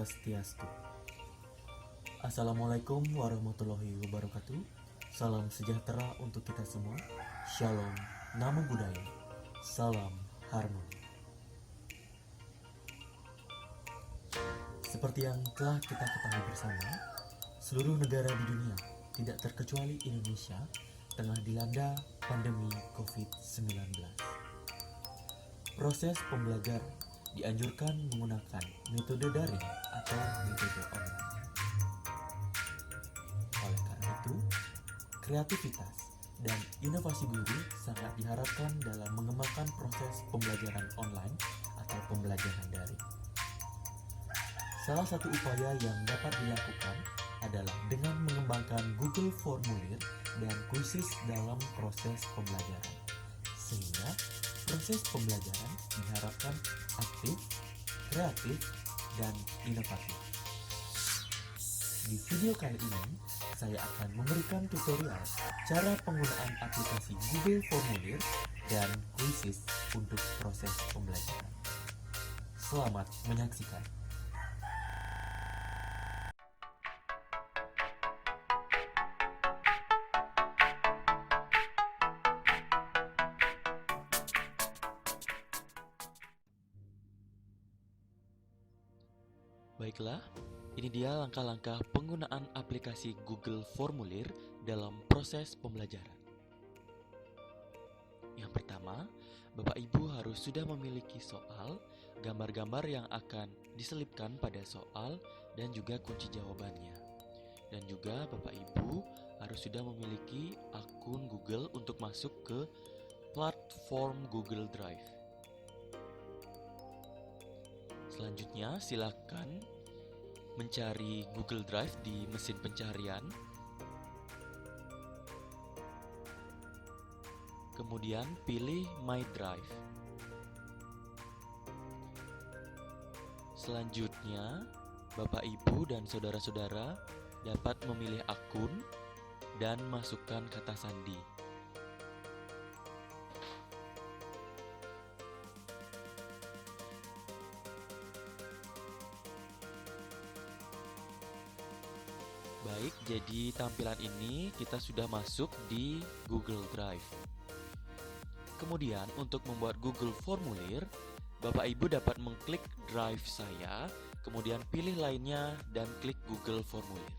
Swastiastu. Assalamualaikum warahmatullahi wabarakatuh. Salam sejahtera untuk kita semua. Shalom, namo buddhaya. Salam harmoni. Seperti yang telah kita ketahui bersama, seluruh negara di dunia, tidak terkecuali Indonesia, tengah dilanda pandemi COVID-19. Proses pembelajaran dianjurkan menggunakan metode daring atau metode online. Oleh karena itu, kreativitas dan inovasi guru sangat diharapkan dalam mengembangkan proses pembelajaran online atau pembelajaran daring. Salah satu upaya yang dapat dilakukan adalah dengan mengembangkan Google Formulir dan kuisis dalam proses pembelajaran, sehingga proses pembelajaran diharapkan aktif, kreatif, dan inovatif. Di video kali ini, saya akan memberikan tutorial cara penggunaan aplikasi Google Formulir dan kuisis untuk proses pembelajaran. Selamat menyaksikan. Baiklah, ini dia langkah-langkah penggunaan aplikasi Google Formulir dalam proses pembelajaran. Yang pertama, Bapak Ibu harus sudah memiliki soal, gambar-gambar yang akan diselipkan pada soal, dan juga kunci jawabannya. Dan juga Bapak Ibu harus sudah memiliki akun Google untuk masuk ke platform Google Drive. Selanjutnya, silakan mencari Google Drive di mesin pencarian. Kemudian pilih My Drive. Selanjutnya, Bapak, Ibu, dan saudara-saudara dapat memilih akun dan masukkan kata sandi. Baik, jadi tampilan ini kita sudah masuk di Google Drive. Kemudian untuk membuat Google Formulir, Bapak Ibu dapat mengklik Drive saya, kemudian pilih lainnya dan klik Google Formulir.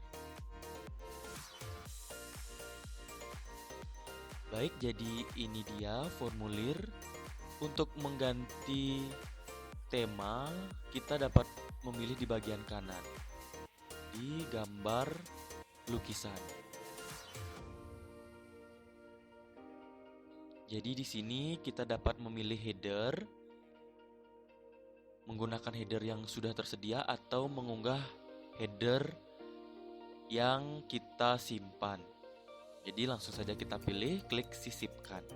Baik, jadi ini dia formulir. Untuk mengganti tema, kita dapat memilih di bagian kanan, di gambar lukisan. Jadi di sini kita dapat memilih header, menggunakan header yang sudah tersedia atau mengunggah header yang kita simpan. Jadi langsung saja kita pilih, klik sisipkan.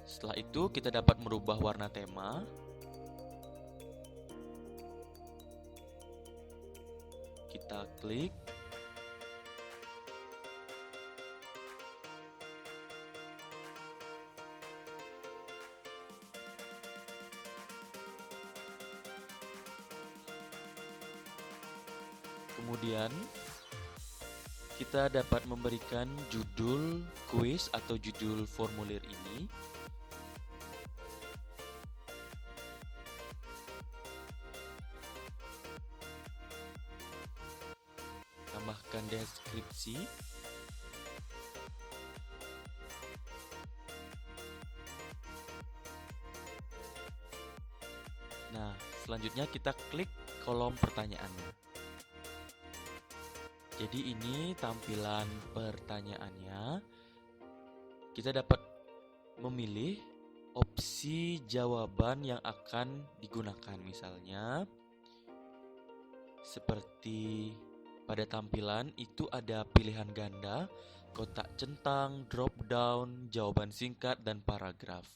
Setelah itu kita dapat merubah warna tema. Kita klik. Kemudian kita dapat memberikan judul kuis atau judul formulir ini. Tambahkan deskripsi. Nah, selanjutnya kita klik kolom pertanyaannya. Jadi ini tampilan pertanyaannya. Kita dapat memilih opsi jawaban yang akan digunakan. Misalnya, seperti pada tampilan itu ada pilihan ganda, kotak centang, drop down, jawaban singkat, dan paragraf.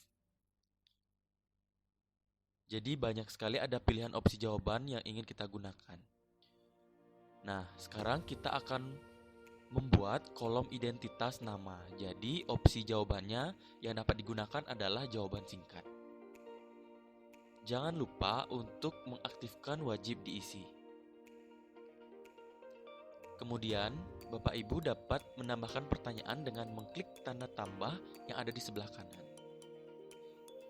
Jadi banyak sekali ada pilihan opsi jawaban yang ingin kita gunakan. Nah, sekarang kita akan membuat kolom identitas nama. Jadi opsi jawabannya yang dapat digunakan adalah jawaban singkat. Jangan lupa untuk mengaktifkan wajib diisi. Kemudian, Bapak Ibu dapat menambahkan pertanyaan dengan mengklik tanda tambah yang ada di sebelah kanan.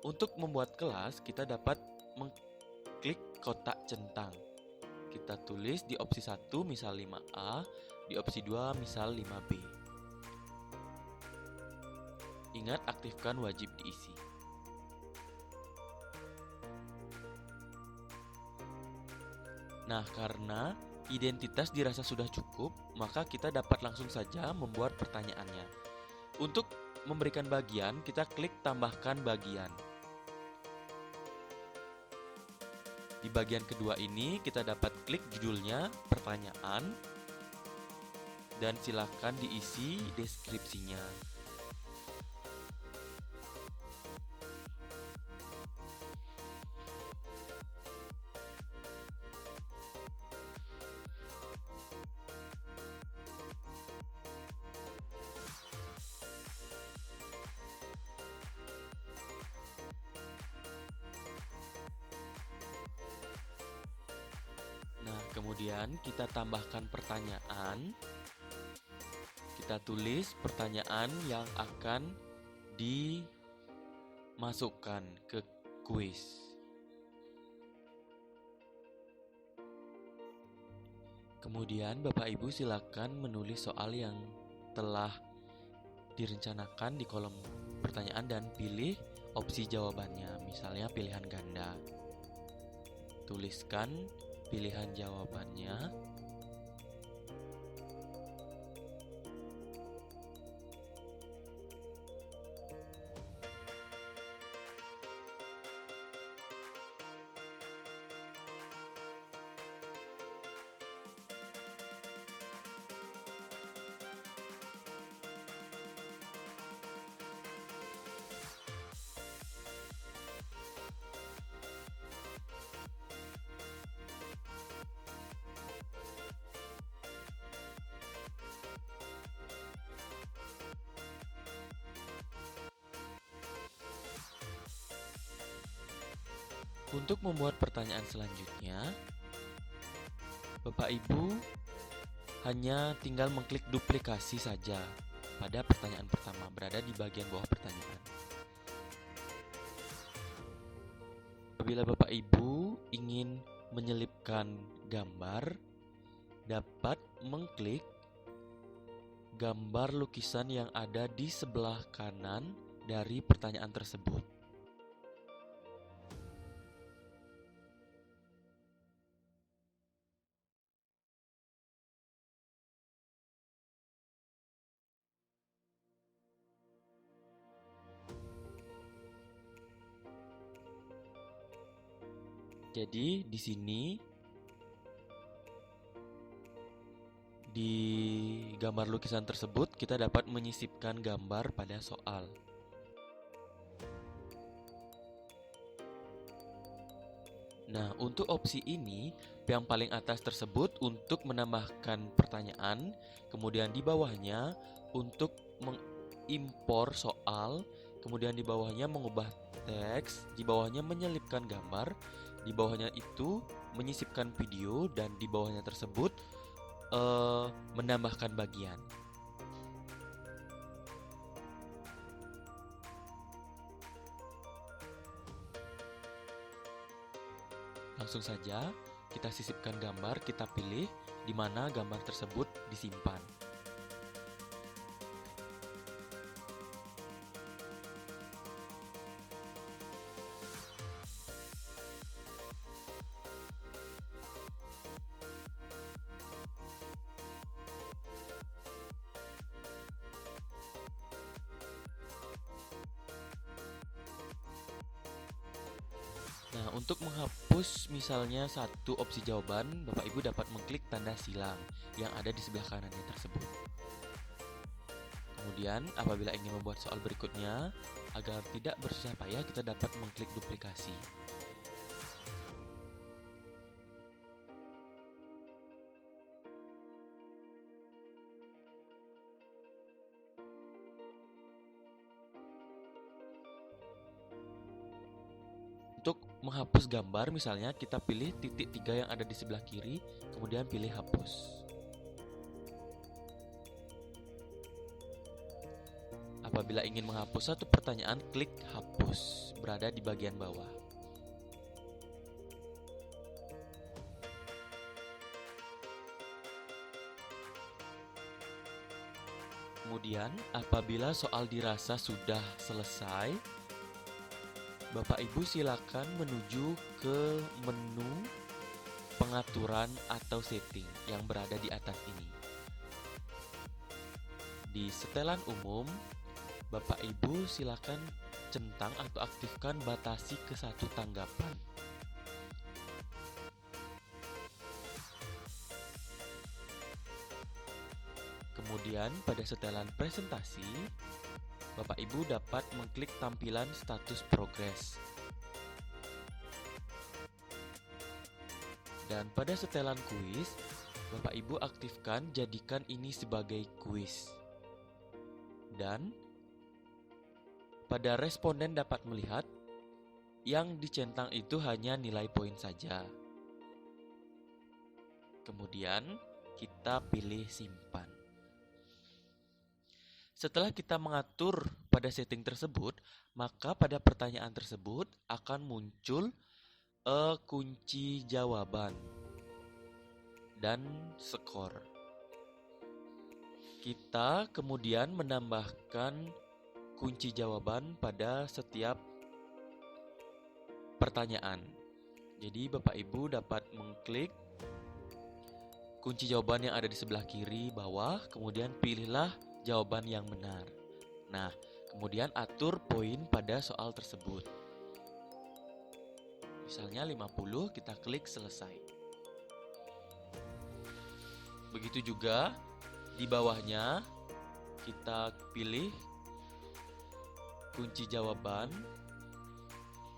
Untuk membuat kelas, kita dapat mengklik kotak centang. Kita tulis di opsi 1 misal 5A, di opsi 2 misal 5B. Ingat aktifkan wajib diisi. Nah, karena identitas dirasa sudah cukup, maka kita dapat langsung saja membuat pertanyaannya. Untuk memberikan bagian, kita klik tambahkan bagian. Di bagian kedua ini kita dapat klik judulnya pertanyaan dan silakan diisi deskripsinya. Nah, kemudian kita tambahkan pertanyaan. Kita tulis pertanyaan yang akan dimasukkan ke kuis. Kemudian Bapak Ibu silakan menulis soal yang telah direncanakan di kolom pertanyaan dan pilih opsi jawabannya, misalnya pilihan ganda. Tuliskan pilihan jawabannya. Untuk membuat pertanyaan selanjutnya, Bapak Ibu hanya tinggal mengklik duplikasi saja pada pertanyaan pertama, berada di bagian bawah pertanyaan. Apabila Bapak Ibu ingin menyelipkan gambar, dapat mengklik gambar lukisan yang ada di sebelah kanan dari pertanyaan tersebut. Jadi di sini di gambar lukisan tersebut kita dapat menyisipkan gambar pada soal. Nah, untuk opsi ini yang paling atas tersebut untuk menambahkan pertanyaan, kemudian di bawahnya untuk mengimpor soal, kemudian di bawahnya mengubah teks, di bawahnya menyelipkan gambar, di bawahnya itu menyisipkan video, dan di bawahnya tersebut menambahkan bagian. Langsung saja kita sisipkan gambar, kita pilih di mana gambar tersebut disimpan. Nah, untuk menghapus misalnya satu opsi jawaban, Bapak Ibu dapat mengklik tanda silang yang ada di sebelah kanannya tersebut. Kemudian, apabila ingin membuat soal berikutnya, agar tidak bersusah payah, kita dapat mengklik duplikasi. Untuk menghapus gambar, misalnya kita pilih titik 3 yang ada di sebelah kiri, kemudian pilih hapus. Apabila ingin menghapus satu pertanyaan, klik hapus, berada di bagian bawah. Kemudian, apabila soal dirasa sudah selesai, Bapak Ibu silakan menuju ke menu pengaturan atau setting yang berada di atas ini. Di setelan umum, Bapak Ibu silakan centang atau aktifkan batasi ke 1 tanggapan. Kemudian pada setelan presentasi, Bapak Ibu dapat mengklik tampilan status progres. Dan pada setelan kuis, Bapak Ibu aktifkan jadikan ini sebagai kuis. Dan pada responden dapat melihat yang dicentang itu hanya nilai poin saja. Kemudian kita pilih simpan. Setelah kita mengatur pada setting tersebut, maka pada pertanyaan tersebut akan muncul kunci jawaban dan skor. Kita kemudian menambahkan kunci jawaban pada setiap pertanyaan. Jadi Bapak Ibu dapat mengklik kunci jawaban yang ada di sebelah kiri bawah, kemudian pilihlah jawaban yang benar. Nah, kemudian atur poin pada soal tersebut. Misalnya 50, kita klik selesai. Begitu juga di bawahnya, kita pilih kunci jawaban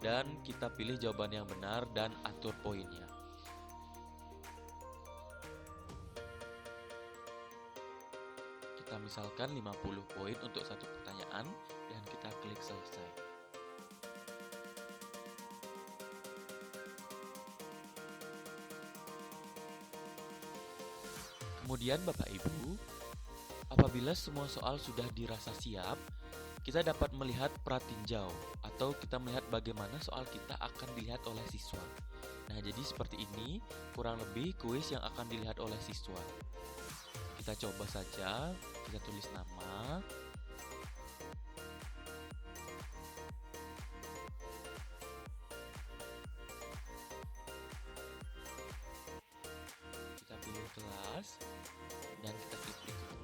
dan kita pilih jawaban yang benar dan atur poinnya. Kita misalkan 50 poin untuk satu pertanyaan dan kita klik selesai. Kemudian Bapak Ibu, apabila semua soal sudah dirasa siap, kita dapat melihat pratinjau atau kita melihat bagaimana soal kita akan dilihat oleh siswa. Nah, jadi seperti ini kurang lebih kuis yang akan dilihat oleh siswa. Kita coba saja, kita tulis nama. Kita pilih kelas dan kita klik ikut.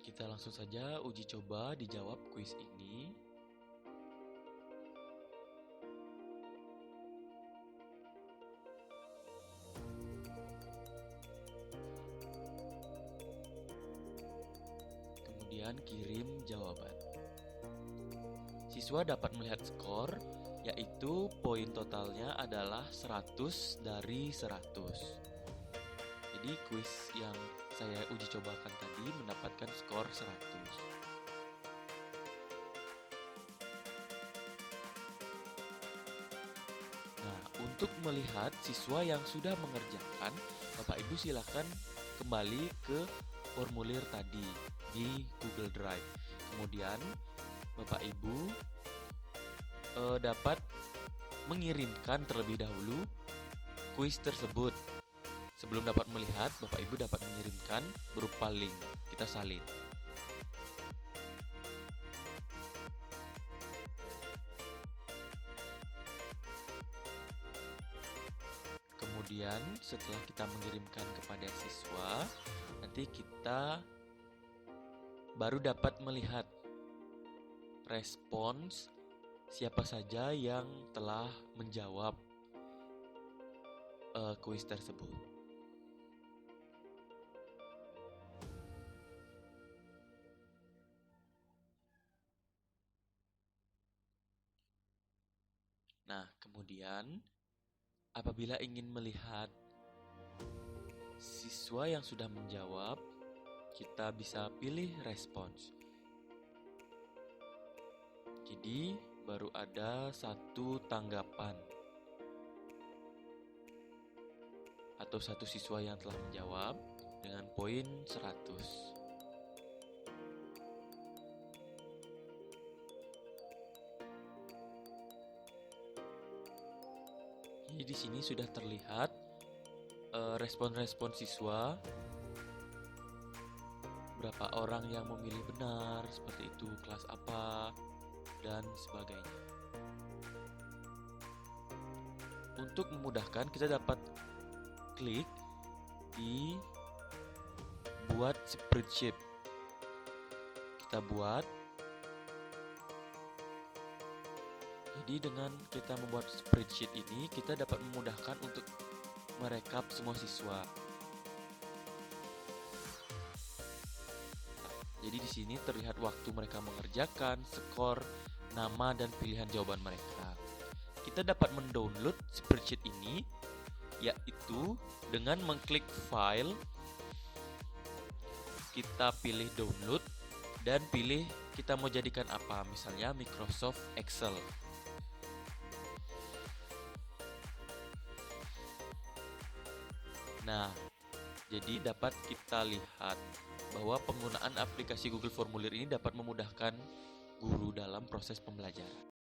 Kita langsung saja uji coba dijawab kuis ini. Kemudian kirim jawaban. Siswa dapat melihat skor, yaitu poin totalnya adalah 100 dari 100. Jadi kuis yang saya uji cobakan tadi mendapatkan skor 100. Nah, untuk melihat siswa yang sudah mengerjakan, Bapak Ibu silakan kembali ke formulir tadi di Google Drive. Kemudian Bapak Ibu dapat mengirimkan terlebih dahulu kuis tersebut. Sebelum dapat melihat, Bapak Ibu dapat mengirimkan berupa link. Kita salin. Kemudian setelah kita mengirimkan kepada siswa, nanti kita baru dapat melihat respons siapa saja yang telah menjawab kuis tersebut. Nah, kemudian apabila ingin melihat siswa yang sudah menjawab, kita bisa pilih respons. Jadi baru ada satu tanggapan atau satu siswa yang telah menjawab dengan poin 100. Jadi di sini sudah terlihat respon-respon siswa, berapa orang yang memilih benar, seperti itu, kelas apa, dan sebagainya. Untuk memudahkan, kita dapat klik di buat spreadsheet. Kita buat. Jadi dengan kita membuat spreadsheet ini, kita dapat memudahkan untuk merekap semua siswa. Jadi di sini terlihat waktu mereka mengerjakan, skor, nama, dan pilihan jawaban mereka. Kita dapat mendownload spreadsheet ini, yaitu dengan mengklik file, kita pilih download, dan pilih kita mau jadikan apa, misalnya Microsoft Excel. Nah, jadi dapat kita lihat bahwa penggunaan aplikasi Google Formulir ini dapat memudahkan guru dalam proses pembelajaran.